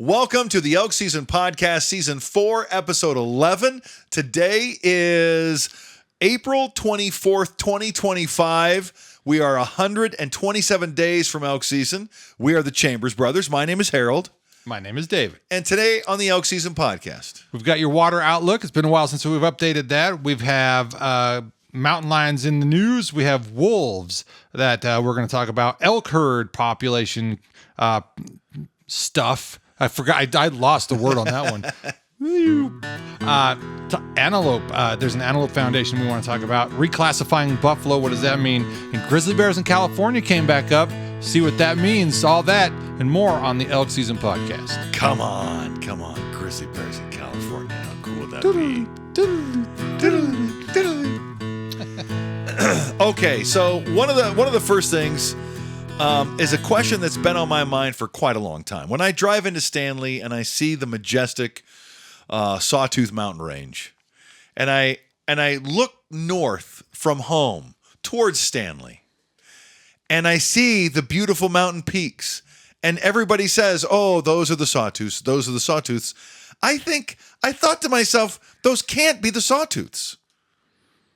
Welcome to the Elk Season Podcast, Season 4, Episode 11. Today is April 24th, 2025. We are 127 days from Elk Season. We are the Chambers Brothers. My name is Harold. My name is David. And today on the Elk Season Podcast, we've got your water outlook. It's been a while since we've updated that. We have mountain lions in the news. We have wolves that we're going to talk about. Elk herd population stuff. I forgot. I lost the word on that one. Antelope. There's an antelope foundation we want to talk about. Reclassifying buffalo. What does that mean? And grizzly bears in California came back up. See what that means. All that and more on the Elk Season Podcast. Come on. Grizzly bears in California. How cool would that be? Okay, so one of the first things is a question that's been on my mind for quite a long time. When I drive into Stanley and I see the majestic Sawtooth Mountain Range, and I look north from home towards Stanley, and I see the beautiful mountain peaks, and everybody says, "Oh, those are the Sawtooths. Those are the Sawtooths." I thought to myself, those can't be the Sawtooths.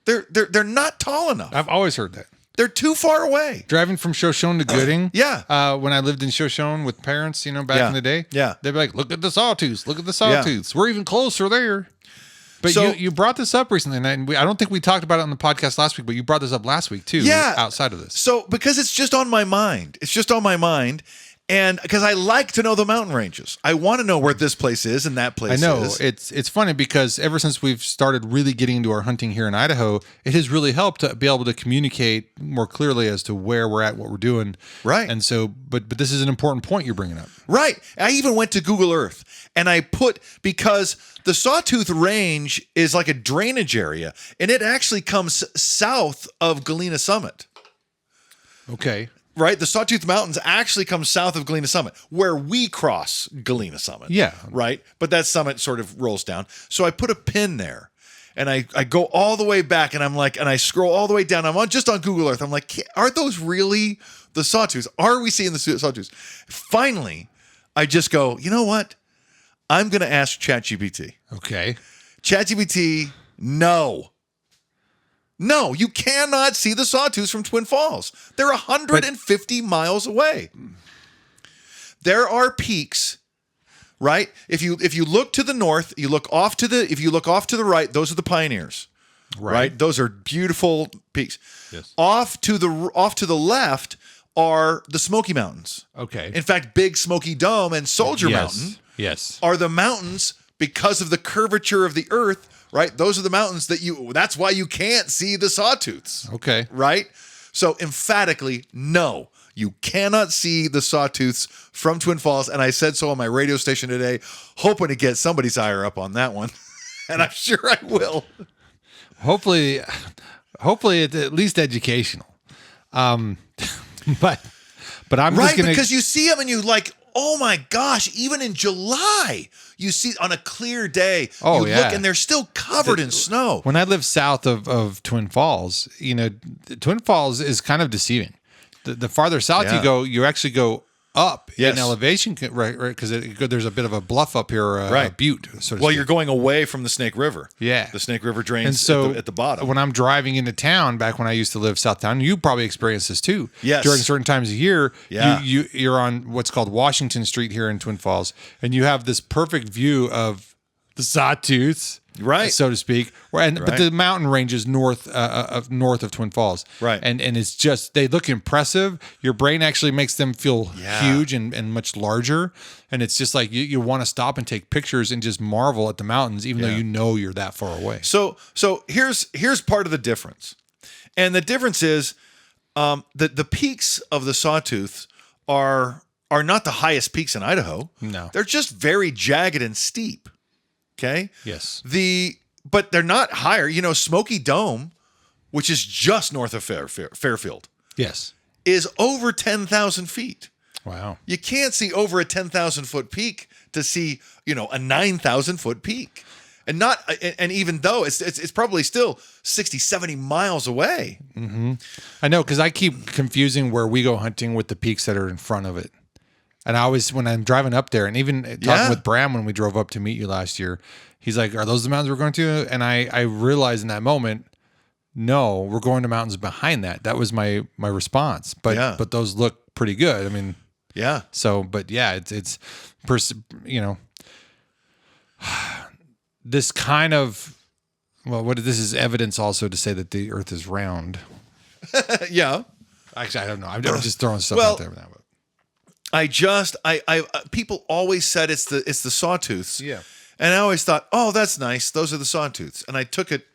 They're not tall enough. I've always heard that. They're too far away. Driving from Shoshone to Gooding. Yeah. When I lived in Shoshone with parents, back in the day. Yeah. They'd be like, look at the Sawtooths. Look at the Sawtooths. Yeah. We're even closer there. But so, you brought this up recently, and I don't think we talked about it on the podcast last week, but you brought this up last week too. Yeah. Outside of this. So because it's just on my mind. And because I like to know the mountain ranges. I want to know where this place is and that place is. I know. It's funny because ever since we've started really getting into our hunting here in Idaho, it has really helped to be able to communicate more clearly as to where we're at, what we're doing. Right. And so, but this is an important point you're bringing up. Right. I even went to Google Earth and I put, because the Sawtooth Range is like a drainage area and it actually comes south of Galena Summit. Okay. Right? The Sawtooth Mountains actually come south of Galena Summit, where we cross Galena Summit. Yeah. Right? But that summit sort of rolls down. So I put a pin there, and I go all the way back, and I'm like, and I scroll all the way down. Just on Google Earth. I'm like, are those really the Sawtooths? Are we seeing the Sawtooths? Finally, I just go, you know what? I'm going to ask ChatGPT. Okay. ChatGPT, no. No, you cannot see the Sawtooths from Twin Falls. They're 150 miles away. There are peaks, right? If you look to the north, if you look off to the right, those are the Pioneers. Right? Those are beautiful peaks. Yes. Off to the left are the Smoky Mountains. Okay. In fact, Big Smoky Dome and Soldier Mountain are the mountains because of the curvature of the earth. Right? Those are the mountains that's why you can't see the Sawtooths. Okay. Right? So emphatically, no, you cannot see the Sawtooths from Twin Falls. And I said so on my radio station today, hoping to get somebody's ire up on that one. And I'm sure I will. Hopefully it's at least educational. But I'm just gonna, because you see them and you like, oh my gosh, even in July, you see on a clear day, look and they're still covered in snow. When I lived south of Twin Falls, Twin Falls is kind of deceiving. The farther south you go, you actually go up in elevation, right? Because there's a bit of a bluff up here, a butte, so to speak. Well, you're going away from the Snake River. Yeah. The Snake River drains at the bottom. When I'm driving into town, back when I used to live southtown, you probably experienced this too. Yes. During certain times of year, you're on what's called Washington Street here in Twin Falls, and you have this perfect view of the Sawtooths, right, so to speak. But the mountain ranges north of Twin Falls, right, and it's just, they look impressive. Your brain actually makes them feel huge and much larger, and it's just like you want to stop and take pictures and just marvel at the mountains, even though you're that far away. So here's part of the difference, and the difference is the peaks of the Sawtooth are not the highest peaks in Idaho. No, they're just very jagged and steep. Okay. Yes. But they're not higher. Smoky Dome, which is just north of Fairfield. Yes. Is over 10,000 feet. Wow. You can't see over a 10,000 foot peak to see, a 9,000 foot peak. And even though it's probably still 60, 70 miles away. Mm-hmm. I know, because I keep confusing where we go hunting with the peaks that are in front of it. And I always, when I'm driving up there, and even talking with Bram when we drove up to meet you last year, he's like, "Are those the mountains we're going to?" And I realized in that moment, no, we're going to mountains behind that. That was my response. But those look pretty good. I mean, yeah. So, but yeah, it's this kind of, well, this is evidence also to say that the Earth is round. Yeah. Actually, I don't know. I'm just throwing stuff out there. People always said it's the sawtooths. Yeah. And I always thought, oh, that's nice. Those are the sawtooths. And I took it.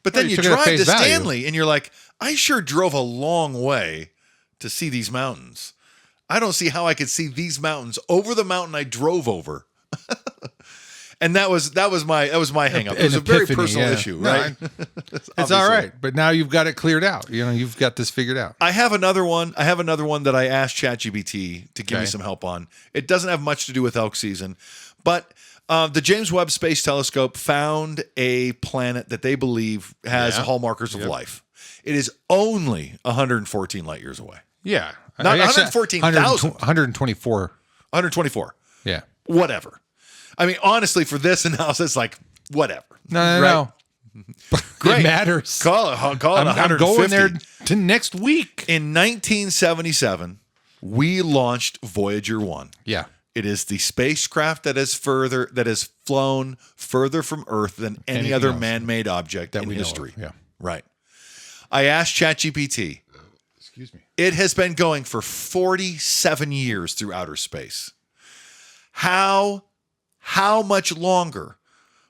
But then you drive to Stanley and you're like, I sure drove a long way to see these mountains. I don't see how I could see these mountains over the mountain I drove over. And that was my hang up. It was a very personal issue, right? It's all right. But now you've got it cleared out. You've got this figured out. I have another one that I asked ChatGPT to give me some help on. It doesn't have much to do with elk season, but the James Webb Space Telescope found a planet that they believe has hallmarkers of life. It is only 114 light years away. Yeah. Not 114,000. 124. 124. Yeah. Whatever. I mean, honestly, for this analysis, like, whatever. No. Great. It matters. Call it 150. I'm going there to next week. In 1977, we launched Voyager 1. Yeah. It is the spacecraft that has flown further from Earth than any other man-made object in history. Yeah. Right. I asked ChatGPT. Excuse me. It has been going for 47 years through outer space. How much longer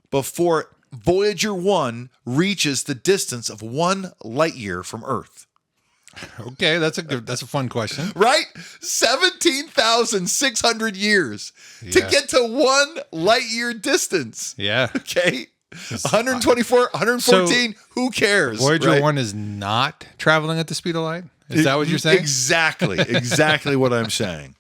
before Voyager 1 reaches the distance of 1 light year from Earth? Okay, that's a fun question. Right? 17,600 years to get to 1 light year distance. Yeah. Okay. 124, 114, who cares? Voyager 1 is not traveling at the speed of light? Is that what you're saying? Exactly what I'm saying.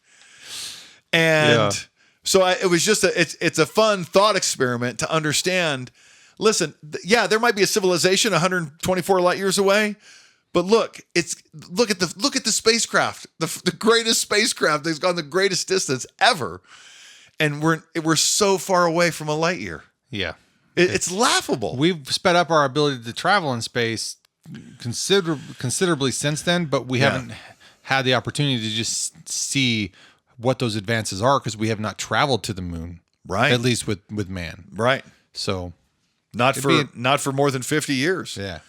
And so it was just it's a fun thought experiment to understand. Listen, there might be a civilization 124 light years away, but look at the spacecraft, the greatest spacecraft that's gone the greatest distance ever, and we're so far away from a light year. Yeah, it's laughable. We've sped up our ability to travel in space considerably since then, but we haven't had the opportunity to just see what those advances are because we have not traveled to the moon, right? At least with man, right? So not for more than 50 years, yeah.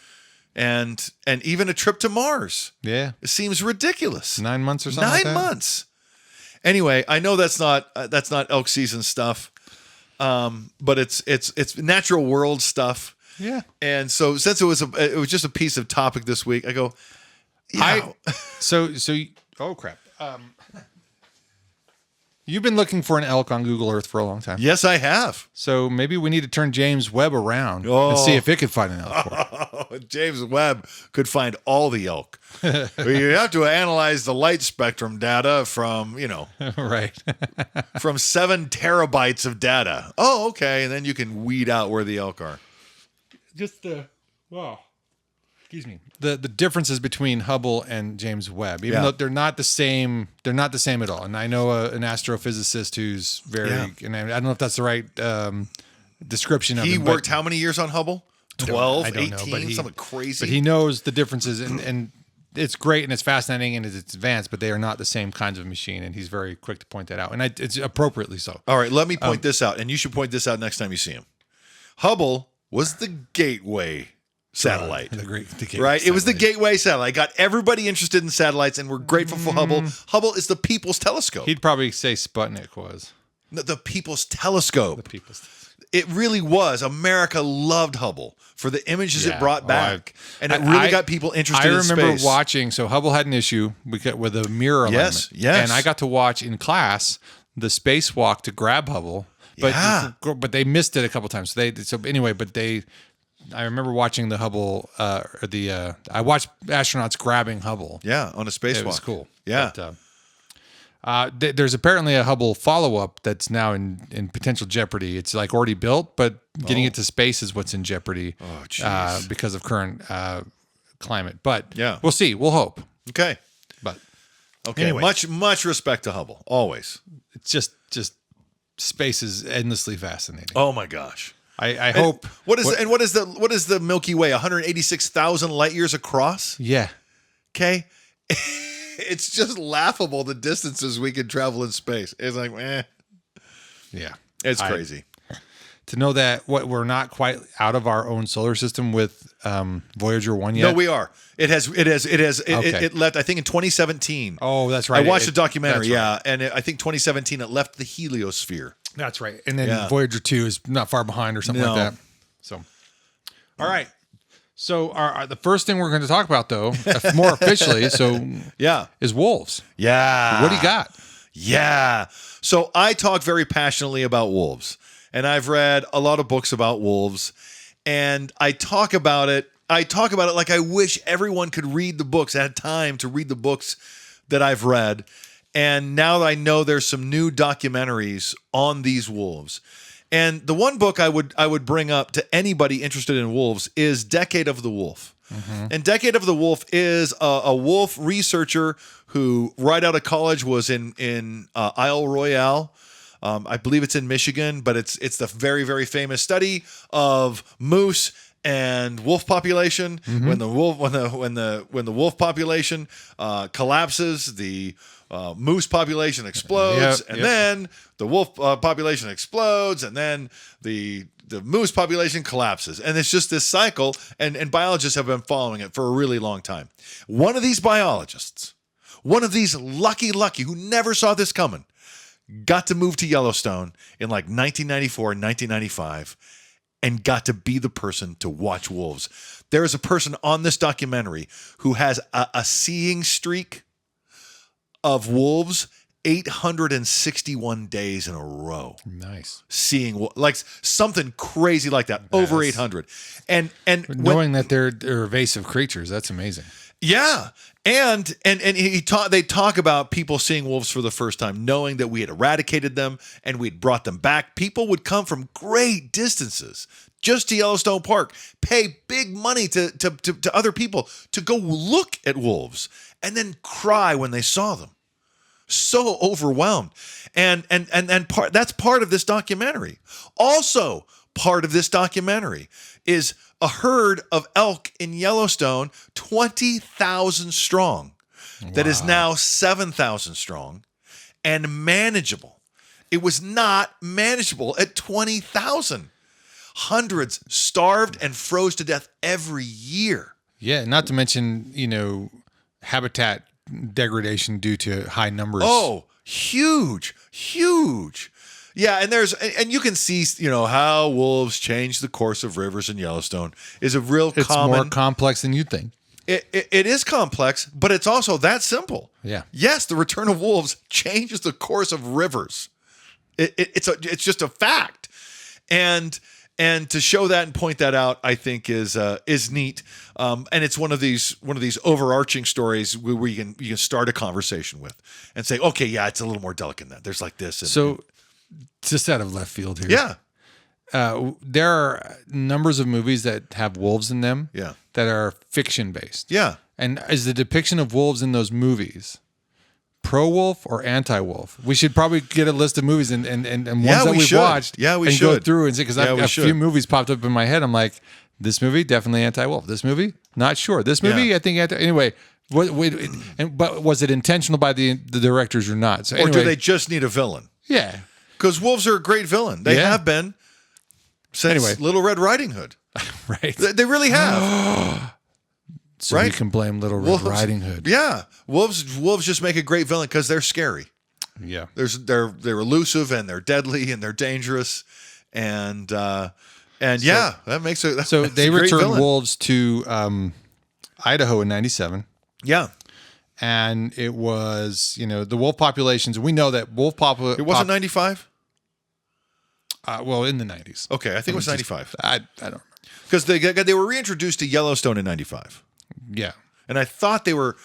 And even a trip to Mars, it seems ridiculous. 9 months or something. 9 months. Anyway, I know that's not elk season stuff, but it's natural world stuff. Yeah. And so since it was just a piece of topic this week, I go, oh crap. You've been looking for an elk on Google Earth for a long time. Yes, I have. So maybe we need to turn James Webb around and see if it could find an elk. James Webb could find all the elk. You have to analyze the light spectrum data from, right. from 7 terabytes of data. Oh, okay. And then you can weed out where the elk are. Excuse me. The differences between Hubble and James Webb, even though they're not the same at all. And I know an astrophysicist who's and I don't know if that's the right description of it. He worked how many years on Hubble? 12, 18, something crazy. But he knows the differences, and it's great and it's fascinating and it's advanced, but they are not the same kinds of machine, and he's very quick to point that out, and it's appropriately so. All right, let me point this out, and you should point this out next time you see him. Hubble was the gateway satellite. The gateway right? satellite. It was the gateway satellite. Got everybody interested in satellites, and we're grateful for Hubble. Hubble is the people's telescope. He'd probably say Sputnik was. The people's telescope. The people's It really was. America loved Hubble for the images it brought back. And it really got people interested in space. I remember watching, so Hubble had an issue with a mirror alignment. Yes. And I got to watch in class the spacewalk to grab Hubble. But they missed it a couple times. I remember watching the Hubble, I watched astronauts grabbing Hubble. Yeah, on a spacewalk. It was cool. Yeah. But, there's apparently a Hubble follow-up that's now in potential jeopardy. It's like already built, but getting it to space is what's in jeopardy because of current climate. But we'll see. We'll hope. Okay. But Okay. Anyway. Much respect to Hubble. Always. It's just space is endlessly fascinating. Oh my gosh. I hope. What is the Milky Way? 186,000 light years across? Yeah. Okay. It's just laughable the distances we can travel in space. It's like, Yeah. It's crazy. To know that we're not quite out of our own solar system with Voyager 1 yet. No, we are. It left, I think, in 2017. Oh, that's right. I watched a documentary, right. and I think 2017 it left the heliosphere. That's right. And then Voyager 2 is not far behind or something like that. So, all right. So the first thing we're going to talk about, though, more officially, is wolves. Yeah. What do you got? Yeah. So I talk very passionately about wolves, and I've read a lot of books about wolves, and I talk about it like I wish everyone could read the books, had time to read the books that I've read. And now that I know there's some new documentaries on these wolves. And the one book I would bring up to anybody interested in wolves is Decade of the Wolf. Mm-hmm. And Decade of the Wolf is a wolf researcher who right out of college was in Isle Royale. I believe it's in Michigan, but it's the very, very famous study of moose and wolf population. Mm-hmm. When the wolf population collapses, the moose population explodes, then the wolf population explodes, and then the moose population collapses. And it's just this cycle, and biologists have been following it for a really long time. One of these biologists, one of these lucky who never saw this coming, got to move to Yellowstone in like 1994, 1995, and got to be the person to watch wolves. There is a person on this documentary who has a seeing streak of wolves 861 days in a row. Nice. Seeing like something crazy like that, over 800. And knowing that they're evasive creatures, that's amazing. Yeah. And they talk about people seeing wolves for the first time, knowing that we had eradicated them and we'd brought them back. People would come from great distances just to Yellowstone Park, pay big money to other people to go look at wolves, and then cry when they saw them. So overwhelmed. And that's part of this documentary. Also, part of this documentary is a herd of elk in Yellowstone, 20,000 strong, that is now 7,000 strong and manageable. It was not manageable at 20,000. Hundreds starved and froze to death every year. Yeah, not to mention, habitat degradation due to high numbers. Oh, huge. Yeah, and you can see, how wolves change the course of rivers in Yellowstone is a real it's common. More complex than you'd think. It is complex, but it's also that simple. Yeah. Yes, the return of wolves changes the course of rivers. It's just a fact, and to show that and point that out, I think is neat. And it's one of these overarching stories where you can start a conversation with and say, okay, yeah, it's a little more delicate than that. There's like this. Just out of left field here. Yeah. There are numbers of movies that have wolves in them. Yeah. That are fiction based. Yeah. And is the depiction of wolves in those movies pro-wolf or anti-wolf? We should probably get a list of movies and ones that we've watched. Yeah, we and should go through and see, because a few movies popped up in my head. I'm like, this movie definitely anti-wolf. This movie, not sure. This movie, I think anyway. But was it intentional by the directors or not? So or do they just need a villain? Yeah, because wolves are a great villain. They have been since Little Red Riding Hood. Right. They really have. So you can blame Little Red Riding Hood. Yeah, wolves just make a great villain because they're scary. Yeah, they're elusive and they're deadly and they're dangerous, and that makes it. So they returned wolves to Idaho in '97. Yeah, and it was the wolf populations. We know that wolf It wasn't 95. Well, in the 90s. Okay, I think it was 95. I don't remember because they were reintroduced to Yellowstone in 95. Yeah. And I thought they were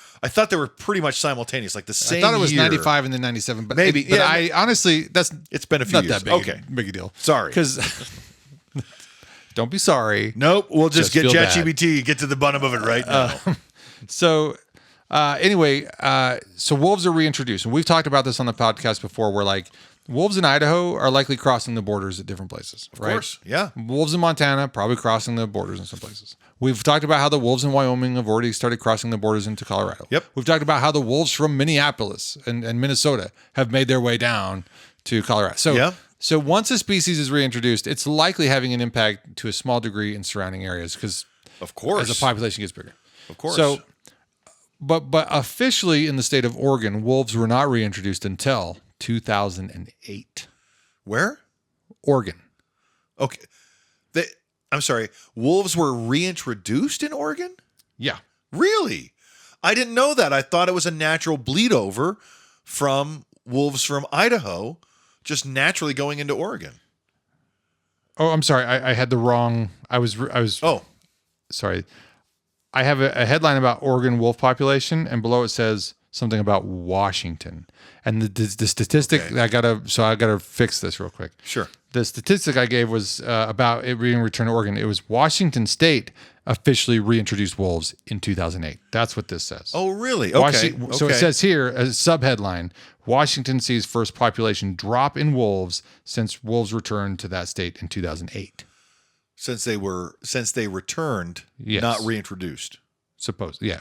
pretty much simultaneous, like the same. I thought it was year. 95 and then 97, but maybe. But I honestly, it's been a few years. Not that big a deal. Sorry, because don't be sorry. Nope, we'll just get ChatGPT, get to the bottom of it right now. So Anyway, so wolves are reintroduced, and we've talked about this on the podcast before. Where like wolves in Idaho are likely crossing the borders at different places. Of course, yeah. Wolves in Montana probably crossing the borders in some places. We've talked about how the wolves in Wyoming have already started crossing the borders into Colorado. Yep. We've talked about how the wolves from Minneapolis and Minnesota have made their way down to Colorado. So once a species is reintroduced, it's likely having an impact to a small degree in surrounding areas because, of course, as the population gets bigger. Of course. So, but officially in the state of Oregon, wolves were not reintroduced until 2008. Where? Oregon. Okay. I'm sorry. Wolves were reintroduced in Oregon? Yeah. Really? I didn't know that. I thought it was a natural bleed over from wolves from Idaho just naturally going into Oregon. Oh, I'm sorry. I had the wrong. I was. Oh, sorry. I have a headline about Oregon wolf population, and below it says something about Washington. And the statistic I gotta fix this real quick. Sure. The statistic I gave was about it being returned to Oregon. It was Washington State officially reintroduced wolves in 2008. That's what this says. Oh, really? Okay. So it says here, as a subheadline, Washington sees first population drop in wolves since wolves returned to that state in 2008. Since they returned, yes. Not reintroduced. Suppose, yeah.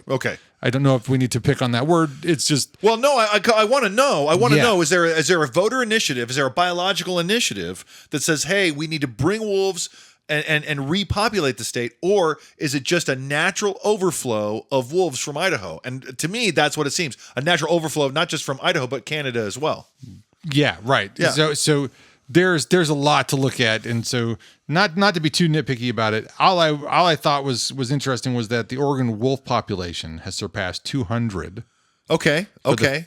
Okay. I don't know if we need to pick on that word. It's just. Well, no. I want to know. I want to know. Is there a voter initiative? Is there a biological initiative that says, "Hey, we need to bring wolves and repopulate the state," or is it just a natural overflow of wolves from Idaho? And to me, that's what it seems. A natural overflow, not just from Idaho, but Canada as well. Yeah. Right. Yeah. So there's a lot to look at, and so not to be too nitpicky about it. All I thought was interesting was that the Oregon wolf population has surpassed 200. Okay.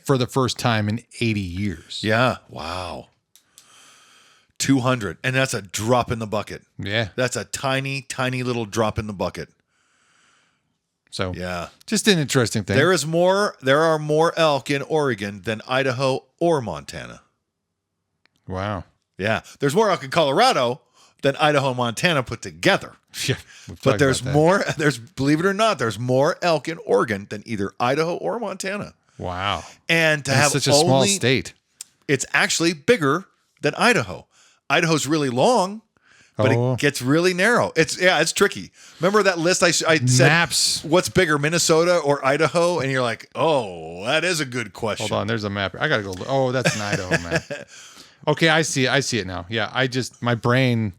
For the first time in 80 years. Yeah. Wow. 200, and that's a drop in the bucket. Yeah. That's a tiny, tiny little drop in the bucket. So yeah, just an interesting thing. There are more elk in Oregon than Idaho or Montana. Wow. Yeah, there's more elk in Colorado than Idaho and Montana put together. Yeah, but there's more. Believe it or not, there's more elk in Oregon than either Idaho or Montana. Wow. And to have such a small state, it's actually bigger than Idaho. Idaho's really long, but it gets really narrow. It's tricky. Remember that list I said? Maps. What's bigger, Minnesota or Idaho? And you're like, oh, that is a good question. Hold on, there's a map. I gotta go. Oh, that's an Idaho map. Okay, I see it now. Yeah, my brain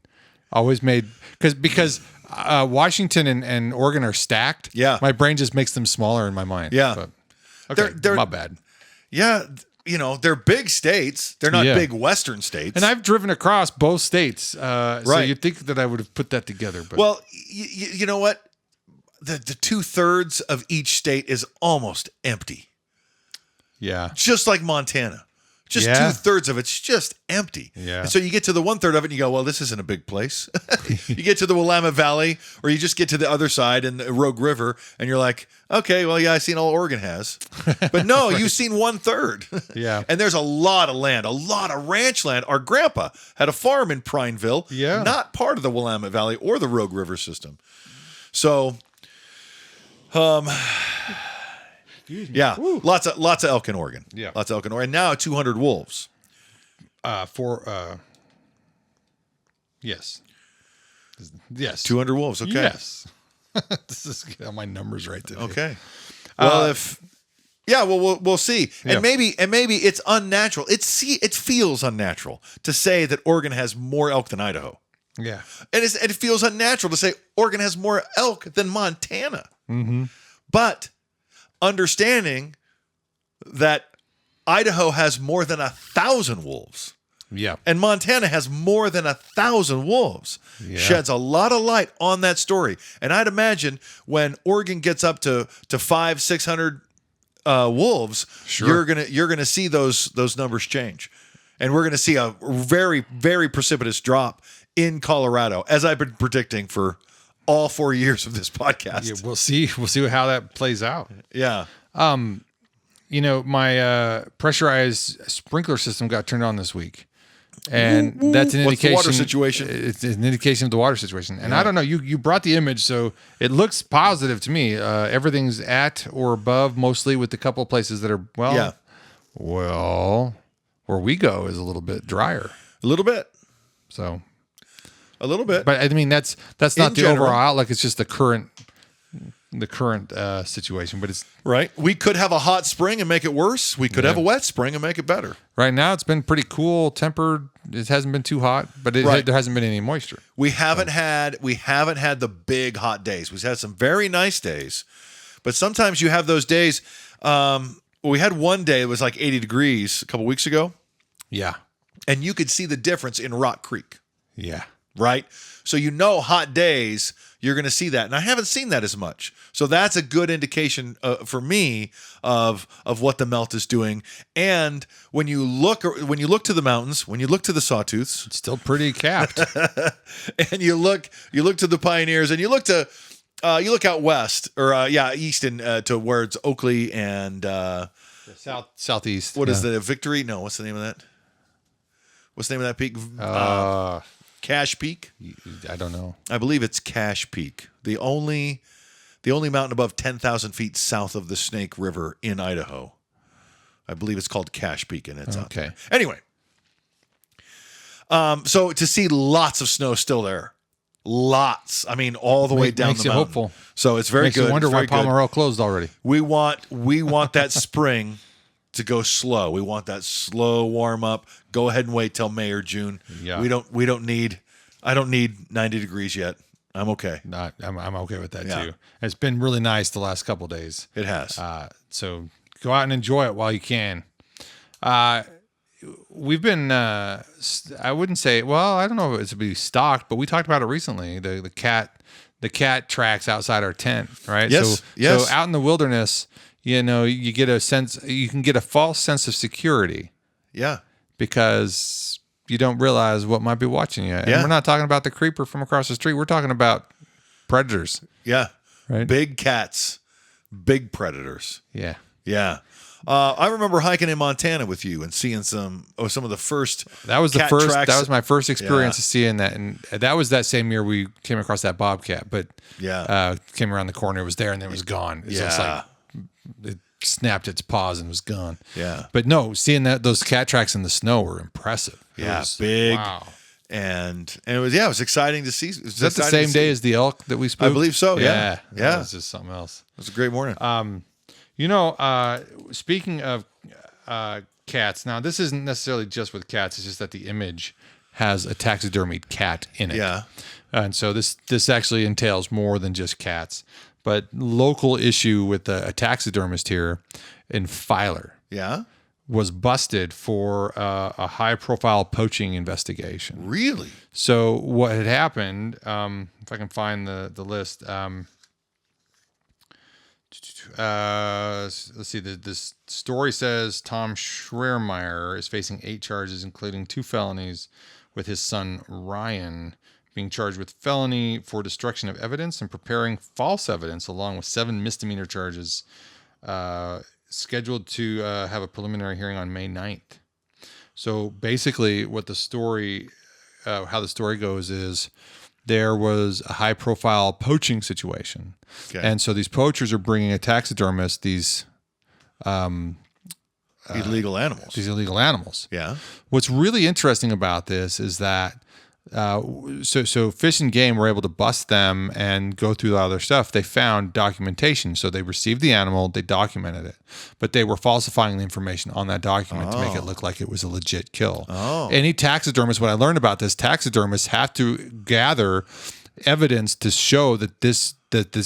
always made because Washington and Oregon are stacked. Yeah, my brain just makes them smaller in my mind. Yeah, but, okay, they're my bad. Yeah. They're big states. They're not big Western states. And I've driven across both states. So you'd think that I would have put that together. But. Well, you know what? The 2/3 of each state is almost empty. Yeah. Just like Montana. Just 2/3 of it's just empty. Yeah. And so you get to the 1/3 of it and you go, well, this isn't a big place. You get to the Willamette Valley, or you just get to the other side in the Rogue River, and you're like, okay, well, yeah, I've seen all Oregon has. But no, right. You've seen 1/3. Yeah. And there's a lot of land, a lot of ranch land. Our grandpa had a farm in Prineville, not part of the Willamette Valley or the Rogue River system. So, yeah, woo. Lots of elk in Oregon. Yeah, lots of elk in Oregon. Now 200 wolves. Yes, 200 wolves. Okay. Yes, this is getting my numbers right today. Okay. Well, we'll see, and maybe it's unnatural. It feels unnatural to say that Oregon has more elk than Idaho. Yeah, and it feels unnatural to say Oregon has more elk than Montana. Mm-hmm. But understanding that Idaho has more than 1,000 wolves. Yeah. And Montana has more than 1,000 wolves. Yeah. Sheds a lot of light on that story. And I'd imagine when Oregon gets up to 500-600 wolves, you're gonna see those numbers change. And we're gonna see a very, very precipitous drop in Colorado, as I've been predicting for all 4 years of this podcast. Yeah, we'll see how that plays out. Yeah. My pressurized sprinkler system got turned on this week. And that's an indication. What's the water situation? It's an indication of the water situation. And I don't know, you brought the image, so it looks positive to me. Everything's at or above, mostly, with a couple of places that are, well, where we go is a little bit drier. A little bit. So. A little bit. But I mean, that's not the overall outlook. It's just the current situation. But it's right. We could have a hot spring and make it worse. We could have a wet spring and make it better. Right now, it's been pretty cool, tempered. It hasn't been too hot, but there hasn't been any moisture. We haven't had the big hot days. We've had some very nice days, but sometimes you have those days. We had one day it was like 80 degrees a couple weeks ago. Yeah, and you could see the difference in Rock Creek. Yeah. Right? So hot days, you're going to see that. And I haven't seen that as much. So that's a good indication for me of what the melt is doing. And when you look to the mountains, when you look to the Sawtooths, it's still pretty capped. And you look to the Pioneers, and you look out west or east and to where it's Oakley and southeast. What is the Victory? No, what's the name of that? What's the name of that peak? Cache Peak? I don't know. I believe it's Cache Peak. The only mountain above 10,000 feet south of the Snake River in Idaho. I believe it's called Cache Peak, and it's out there. Anyway. So to see lots of snow still there. Lots. I mean, all the way down the mountain. Makes you hopeful. So it's very good. Makes you wonder why Pomerelle closed already. We want that spring to go slow. We want that slow warm up. Go ahead and wait till May or June. Yeah. I don't need 90 degrees yet. I'm okay. I'm okay with that too. It's been really nice the last couple of days. It has. So go out and enjoy it while you can. We've been, I wouldn't say, well, I don't know if it's to be stocked, but we talked about it recently. The cat tracks outside our tent, right? Yes. So out in the wilderness, you get you can get a false sense of security. Yeah. Because you don't realize what might be watching you. And we're not talking about the creeper from across the street. We're talking about predators. Yeah. Right. Big cats. Big predators. Yeah. Yeah. I remember hiking in Montana with you and seeing some of the first. That was cat tracks. That was my first experience of seeing that, and that was that same year we came across that bobcat. But came around the corner, it was there, and then it was gone. It's just like it snapped its paws and was gone. Yeah. But no, seeing those cat tracks in the snow were impressive. Big. Wow. And it was exciting to see. Is that the same day as the elk that we spooked? I believe so. Yeah. That was just something else. It was a great morning. Speaking of cats, now this isn't necessarily just with cats. It's just that the image has a taxidermied cat in it. Yeah. And so this actually entails more than just cats. But local issue with a taxidermist here in Filer. Yeah. Was busted for a high-profile poaching investigation. Really? So what had happened, if I can find the list, let's see, this story says Tom Schreiermeyer is facing 8 charges, including 2 felonies, with his son Ryan being charged with felony for destruction of evidence and preparing false evidence, along with 7 misdemeanor charges, scheduled to have a preliminary hearing on May 9th. So basically what the story, how the story goes is there was a high profile poaching situation. Okay. And so these poachers are bringing a taxidermist, these illegal animals. These illegal animals. Yeah. What's really interesting about this is that so Fish and Game were able to bust them and go through all their stuff. They found documentation. So they received the animal, they documented it, but they were falsifying the information on that document to make it look like it was a legit kill. Any taxidermist, what I learned about this, taxidermists have to gather evidence to show that this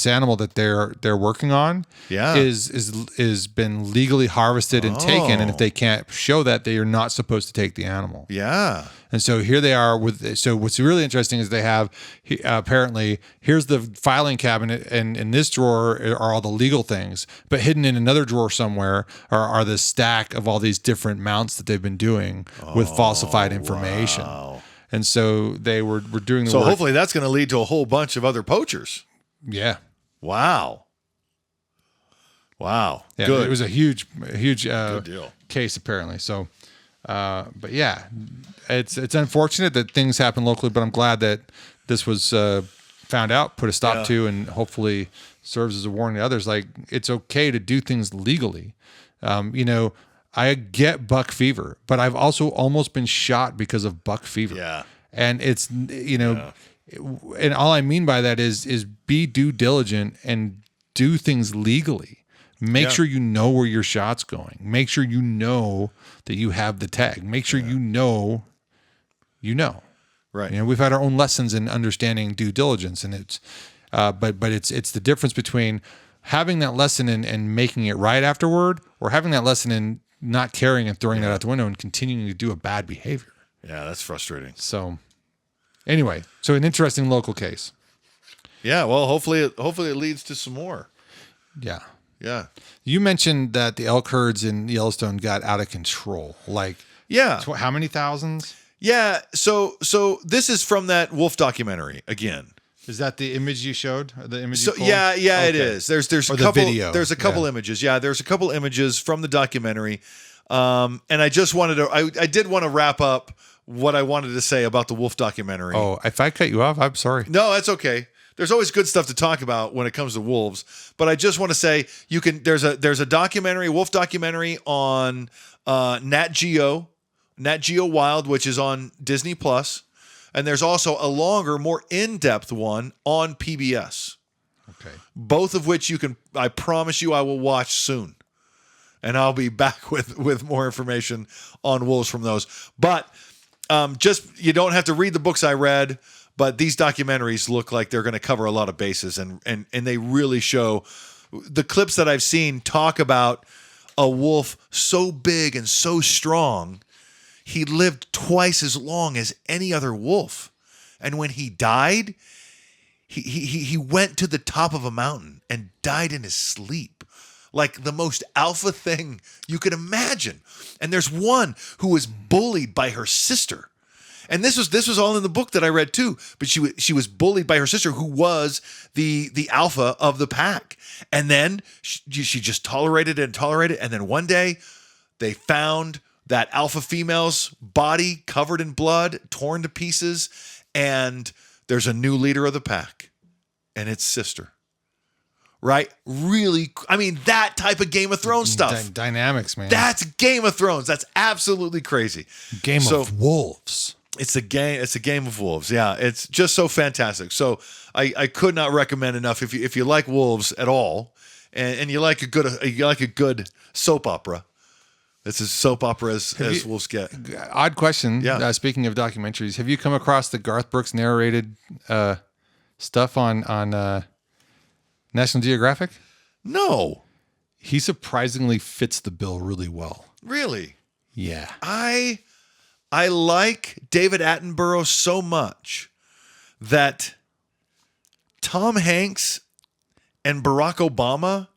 animal that they're working on is been legally harvested and taken, and if they can't show that, they are not supposed to take the animal. Yeah. And so here they are so what's really interesting is they have apparently here's the filing cabinet, and in this drawer are all the legal things, but hidden in another drawer somewhere are the stack of all these different mounts that they've been doing with falsified information. Wow. And so they were doing the work. So hopefully that's going to lead to a whole bunch of other poachers. Yeah. Wow. Yeah, good. It was a huge good deal. case apparently. So But yeah, it's unfortunate that things happen locally, but I'm glad that this was found out, put a stop to, and hopefully serves as a warning to others. Like, it's okay to do things legally. I get buck fever, but I've also almost been shot because of buck fever. Yeah. And it's, and all I mean by that is be due diligent and do things legally. Make sure you know where your shot's going. Make sure you know that you have the tag. Make sure you know. Right. We've had our own lessons in understanding due diligence, and it's, but it's the difference between having that lesson and making it right afterward, or having that lesson and not caring and throwing that out the window and continuing to do a bad behavior. Yeah, that's frustrating. So, anyway, an interesting local case. Yeah, well, hopefully it leads to some more. Yeah. Yeah. You mentioned that the elk herds in Yellowstone got out of control. Like, how many thousands? Yeah. So this is from that wolf documentary again. Is that the image you showed? Or the image you pulled? Yeah, okay. It is. There's a couple video. There's a couple images. Yeah, there's a couple images from the documentary. And I just wanted to I did want to wrap up what I wanted to say about the wolf documentary. Oh, if I cut you off, I'm sorry. No, that's okay. There's always good stuff to talk about when it comes to wolves, but I just want to say there's a documentary, wolf documentary on Nat Geo Wild, which is on Disney Plus, and there's also a longer, more in-depth one on PBS. Okay. Both of which I promise you I will watch soon. And I'll be back with more information on wolves from those. But you don't have to read the books I read. But these documentaries look like they're going to cover a lot of bases, and they really show. The clips that I've seen talk about a wolf so big and so strong, he lived twice as long as any other wolf. And when he died, he went to the top of a mountain and died in his sleep. Like the most alpha thing you could imagine. And there's one who was bullied by her sister. And this was all in the book that I read too. But she was bullied by her sister, who was the alpha of the pack. And then she just tolerated it. And then one day they found that alpha female's body covered in blood, torn to pieces. And there's a new leader of the pack, and it's sister. Right? Really, I mean, that type of Game of Thrones stuff. Dynamics, man. That's Game of Thrones. That's absolutely crazy. Game of wolves. It's a game of wolves. Yeah, it's just so fantastic. So I could not recommend enough if you like wolves at all, and you like a good soap opera. It's as soap opera as wolves get. Odd question. Yeah. Speaking of documentaries, have you come across the Garth Brooks narrated stuff on National Geographic? No. He surprisingly fits the bill really well. Really? Yeah. I like David Attenborough so much that Tom Hanks and Barack Obama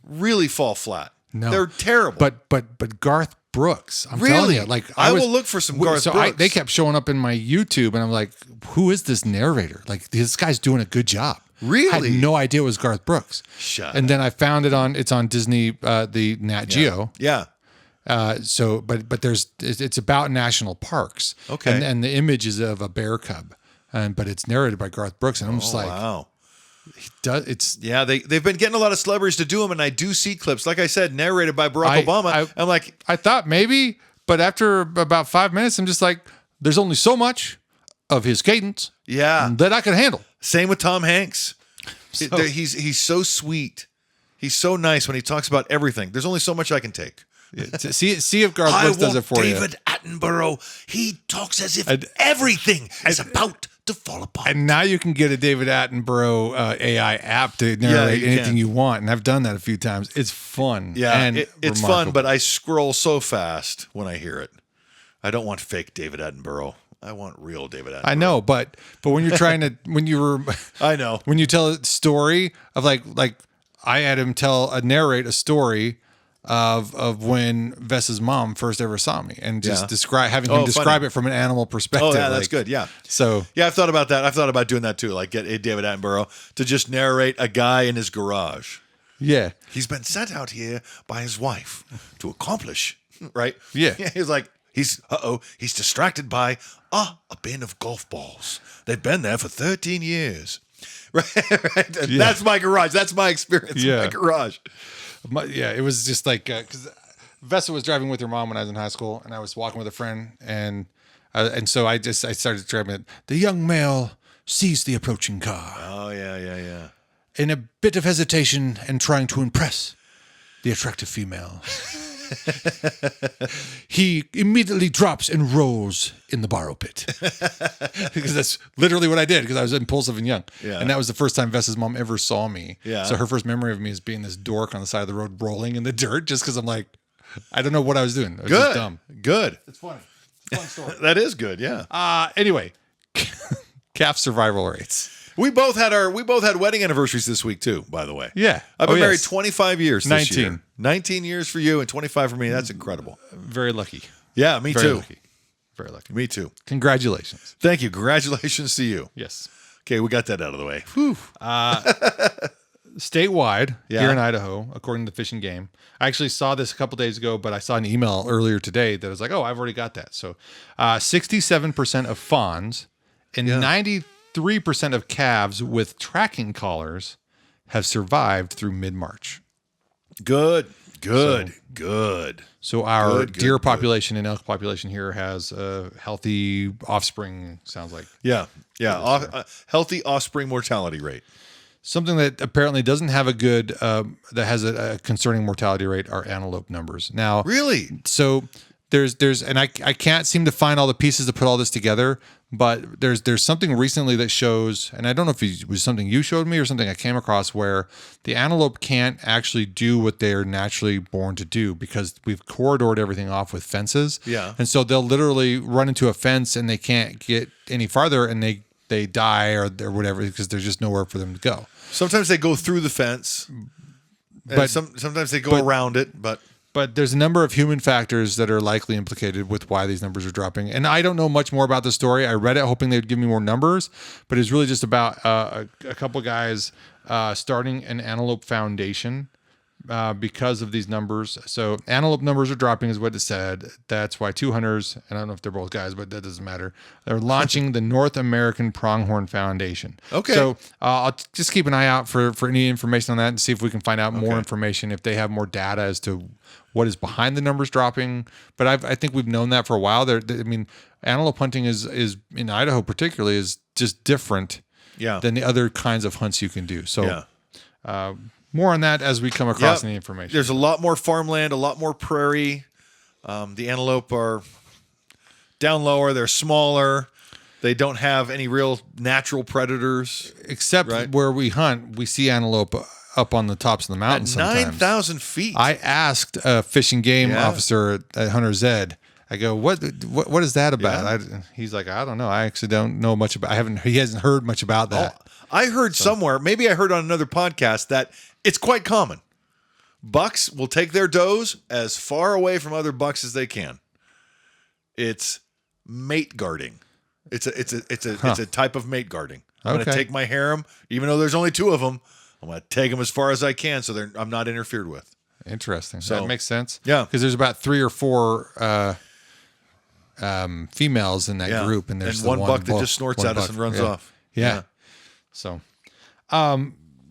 really fall flat. No, they're terrible. But Garth Brooks, I'm really? telling you, like I will look for some Garth Brooks. They kept showing up in my YouTube, and I'm like, who is this narrator? Like, this guy's doing a good job. Really? I had no idea it was Garth Brooks. And then I found it's on Disney, the Nat Geo. Yeah. But it's about national parks. Okay. And the image is of a bear cub, but it's narrated by Garth Brooks, and I'm just like, wow. They've been getting a lot of celebrities to do them, and I do see clips, like I said, narrated by Barack Obama. I'm like, I thought maybe, but after about 5 minutes, I'm just like, there's only so much of his cadence, that I can handle. Same with Tom Hanks. He's so sweet. He's so nice when he talks about everything. There's only so much I can take. See if Garth Brooks does it for you. David Attenborough, he talks as if everything is about to fall apart. And now you can get a David Attenborough AI app to narrate anything you want. And I've done that a few times. It's fun. Yeah, and it's fun, but I scroll so fast when I hear it. I don't want fake David Attenborough. I want real David Attenborough. I know, but when you're trying to, I know. When you tell a story of like I had him narrate a story of when Vess's mom first ever saw me, and just describe it from an animal perspective. Oh yeah, that's good. Yeah. So yeah, I've thought about that. I've thought about doing that too. Like get David Attenborough to just narrate a guy in his garage. Yeah. He's been sent out here by his wife to accomplish. Right. Yeah. He's like, He's distracted by a bin of golf balls. They've been there for 13 years. Right. Yeah. That's my garage. That's my experience in my garage. It was just like, because Vessa was driving with her mom when I was in high school, and I was walking with a friend, and so I started driving it. The young male sees the approaching car. Oh, yeah. In a bit of hesitation and trying to impress the attractive female, he immediately drops and rolls in the borrow pit. Because that's literally what I did, because I was impulsive and young. Yeah. And that was the first time Vessa's mom ever saw me. Yeah. So her first memory of me is being this dork on the side of the road rolling in the dirt, just because I'm like, I don't know what I was doing. I was just dumb. Good. It's funny. Fun story. That is good, yeah. Anyway, calf survival rates. We both had wedding anniversaries this week too, by the way. Yeah. I've been married 25 years this 19. year. 19 years for you and 25 for me. That's incredible. Very lucky. Yeah, me Very too. Lucky. Very lucky. Me too. Congratulations. Thank you. Congratulations to you. Yes. Okay, we got that out of the way. Whew. Statewide here in Idaho, according to Fish and Game. I actually saw this a couple days ago, but I saw an email earlier today that was like, oh, I've already got that. So 67% of fawns and 93% of calves with tracking collars have survived through mid-March. Good. So our deer population and elk population here has a healthy offspring, sounds like. Yeah. Healthy offspring mortality rate. Something that apparently doesn't have a good, that has a concerning mortality rate are antelope numbers. Now, really? So there's, and I can't seem to find all the pieces to put all this together, but there's something recently that shows, and I don't know if it was something you showed me or something I came across, where the antelope can't actually do what they're naturally born to do because we've corridored everything off with fences. Yeah. And so they'll literally run into a fence and they can't get any farther, and they die or whatever because there's just nowhere for them to go. Sometimes they go through the fence, but sometimes they go around it. But there's a number of human factors that are likely implicated with why these numbers are dropping. And I don't know much more about the story. I read it hoping they'd give me more numbers, but it's really just about a couple guys starting an antelope foundation because of these numbers. So antelope numbers are dropping is what it said. That's why two hunters, and I don't know if they're both guys, but that doesn't matter. They're launching the North American Pronghorn Foundation. Okay. So I'll just keep an eye out for any information on that and see if we can find out more information, if they have more data as to what is behind the numbers dropping. But I think we've known that for a while. Antelope hunting is in Idaho particularly is just different than the other kinds of hunts you can do. So more on that as we come across any information. There's a lot more farmland, a lot more prairie. The antelope are down lower. They're smaller. They don't have any real natural predators. Except where we hunt, we see antelope up on the tops of the mountains at sometimes. 9,000 feet. I asked a fish and game officer at Hunter's Ed, I go, what is that about? He's like, I don't know. I actually don't know much about. He hasn't heard much about that. Oh, I heard somewhere, maybe I heard on another podcast, that it's quite common. Bucks will take their does as far away from other bucks as they can. It's mate guarding. It's a type of mate guarding. I'm going to take my harem, even though there's only two of them. I'm going to take them as far as I can, so I'm not interfered with. Interesting. So that makes sense. Yeah, because there's about 3 or 4 females in that group, and there's one buck that just snorts at us and runs off. Yeah. So,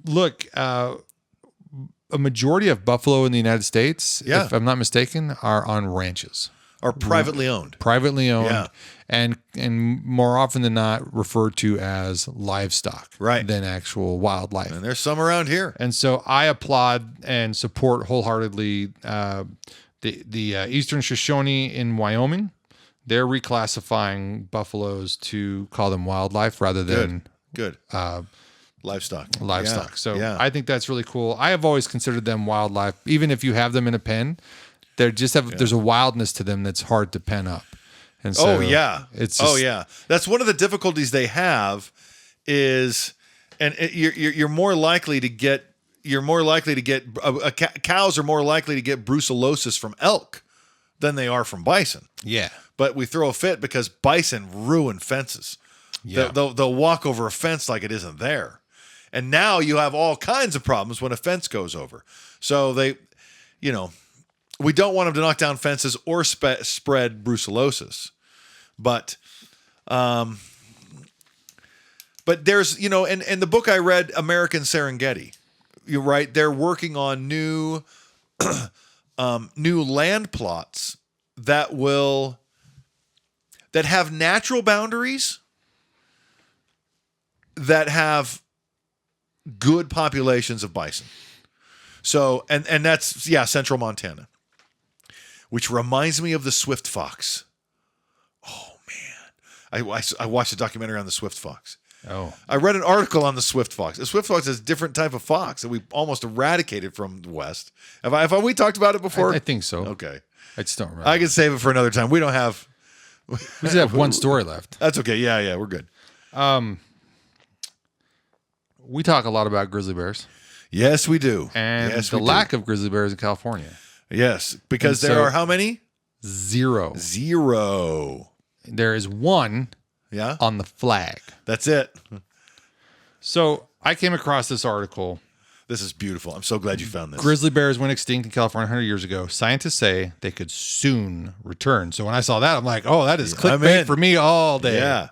look, a majority of buffalo in the United States, if I'm not mistaken, are on ranches. Are privately owned. And more often than not referred to as livestock than actual wildlife. And there's some around here. And so I applaud and support wholeheartedly the Eastern Shoshone in Wyoming. They're reclassifying buffaloes to call them wildlife rather than livestock. So I think that's really cool. I have always considered them wildlife, even if you have them in a pen. There's a wildness to them that's hard to pen up. And so that's one of the difficulties they have is, and you're more likely to get cows are more likely to get brucellosis from elk than they are from bison. Yeah, but we throw a fit because bison ruin fences. Yeah, they'll walk over a fence like it isn't there, and now you have all kinds of problems when a fence goes over. So they, we don't want them to knock down fences or spread brucellosis. But there's, in the book I read, American Serengeti, you're right. They're working on new land plots that have natural boundaries, that have good populations of bison. So, and that's, central Montana, which reminds me of the swift fox. Oh man. I watched a documentary on the swift fox. Oh, I read an article on the swift fox. The swift fox is a different type of fox that we almost eradicated from the West. Have we talked about it before? I think so. Okay. I just don't remember. I can save it for another time. We don't have. We just have one story left. That's okay. Yeah, we're good. We talk a lot about grizzly bears. Yes, we do. And the lack of grizzly bears in California. Yes, because there are how many? Zero. There is one on the flag. That's it. So I came across this article. This is beautiful. I'm so glad you found this. Grizzly bears went extinct in California 100 years ago. Scientists say they could soon return. So when I saw that, I'm like, oh, that is clickbait for me all day. Yeah.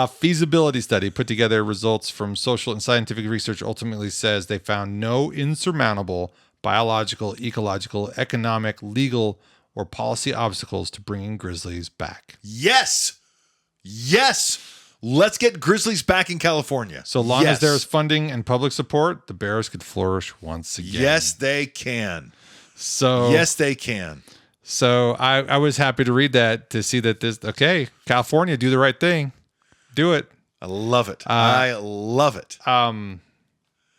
Feasibility study put together results from social and scientific research ultimately says they found no insurmountable biological, ecological, economic, legal, or policy obstacles to bringing grizzlies back. Yes. Let's get grizzlies back in California. So long as there is funding and public support, the bears could flourish once again. Yes, they can. So I was happy to read that, to see that California, do the right thing. Do it. I love it. I love it.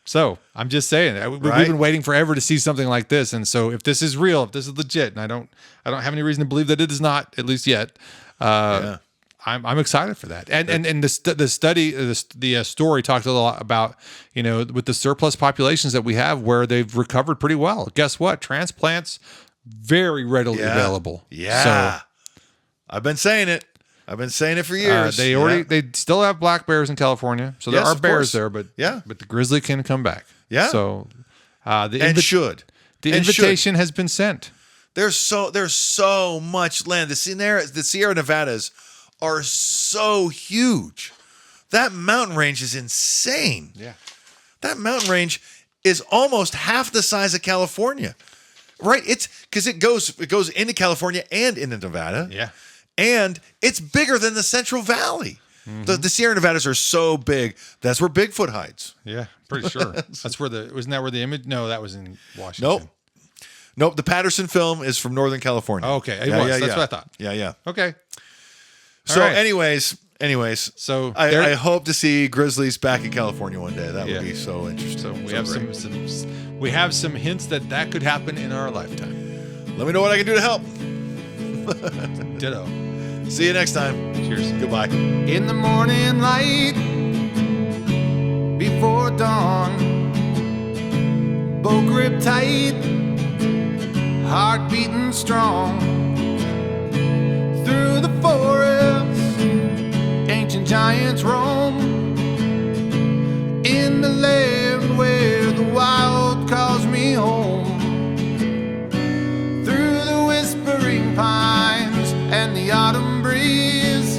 So I'm just saying, we've been waiting forever to see something like this. And so if this is real, if this is legit, and I don't have any reason to believe that it is not, at least yet, I'm excited for that. And the study, the story talked a lot about, with the surplus populations that we have where they've recovered pretty well. Guess what? Transplants, very readily available. Yeah. So, I've been saying it for years. They still have black bears in California, so there are bears there, but the grizzly can come back. Yeah. So the invitation has been sent. There's so much land. The Sierra Nevadas are so huge. That mountain range is insane. Yeah. That mountain range is almost half the size of California. Right? It's because it goes into California and into Nevada. Yeah. And it's bigger than the Central Valley. Mm-hmm. The Sierra Nevadas are so big. That's where Bigfoot hides. Yeah, pretty sure. Wasn't that where the image? No, that was in Washington. Nope. The Patterson film is from Northern California. Oh, okay. That's what I thought. Yeah. Okay. So anyways, so I hope to see grizzlies back in California one day. That would be so interesting. So we have some hints that could happen in our lifetime. Let me know what I can do to help. Ditto. See you next time. Cheers. Goodbye. In the morning light, before dawn, bow grip tight, heart beating strong. Through the forest, ancient giants roam. In the land where the wild calls me home. Through the whispering pines and the autumn breeze,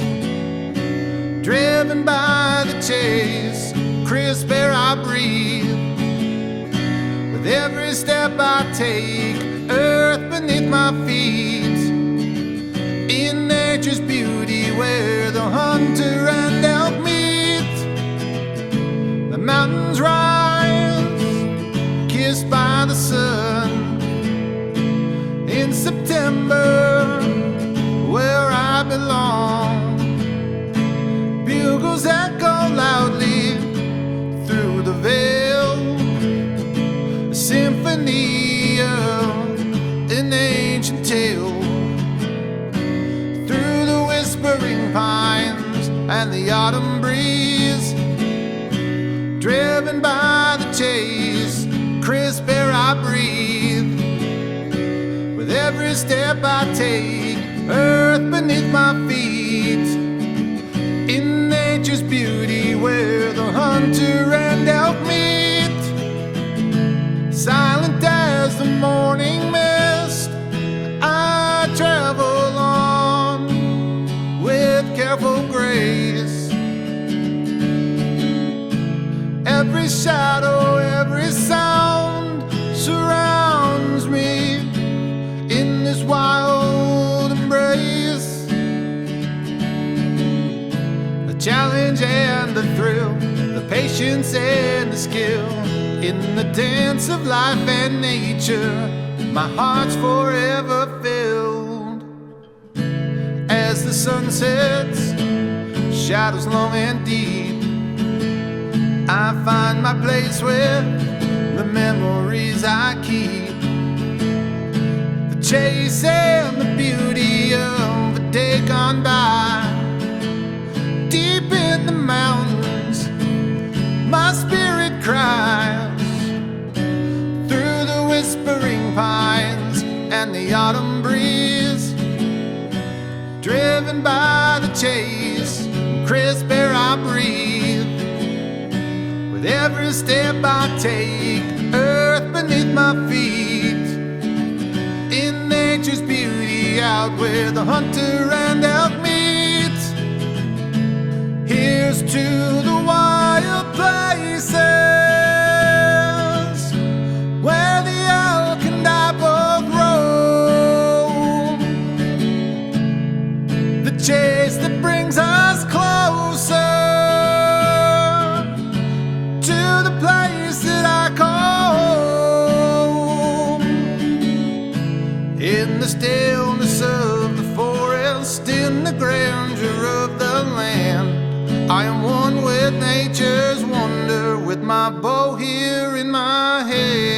driven by the chase, crisp air I breathe. With every step I take, earth beneath my feet. In nature's beauty where the hunter and elk meet. The mountains rise, kissed by the sun. In September, where I belong, bugles echo loudly through the veil, a symphony of an ancient tale. Through the whispering pines and the autumn breeze, driven by the chase, crisp air I breathe. With every step I take, earth beneath my feet. In nature's beauty where the hunter and elk meet. Silent as the morning mist, challenge and the thrill, the patience and the skill. In the dance of life and nature, my heart's forever filled. As the sun sets, shadows long and deep, I find my place with the memories I keep. The chase and the beauty of a day gone by. Deep in the mountains, my spirit cries. Through the whispering pines and the autumn breeze, driven by the chase, crisp air I breathe. With every step I take, earth beneath my feet. In nature's beauty, out where the hunter and elk meet. Here's to the wild places where the elk and I both roam. The chase that brings us closer to the place that I call home. In the stillness of the forest, in the grandeur of the land, I am one with nature's wonder, with my bow here in my hand.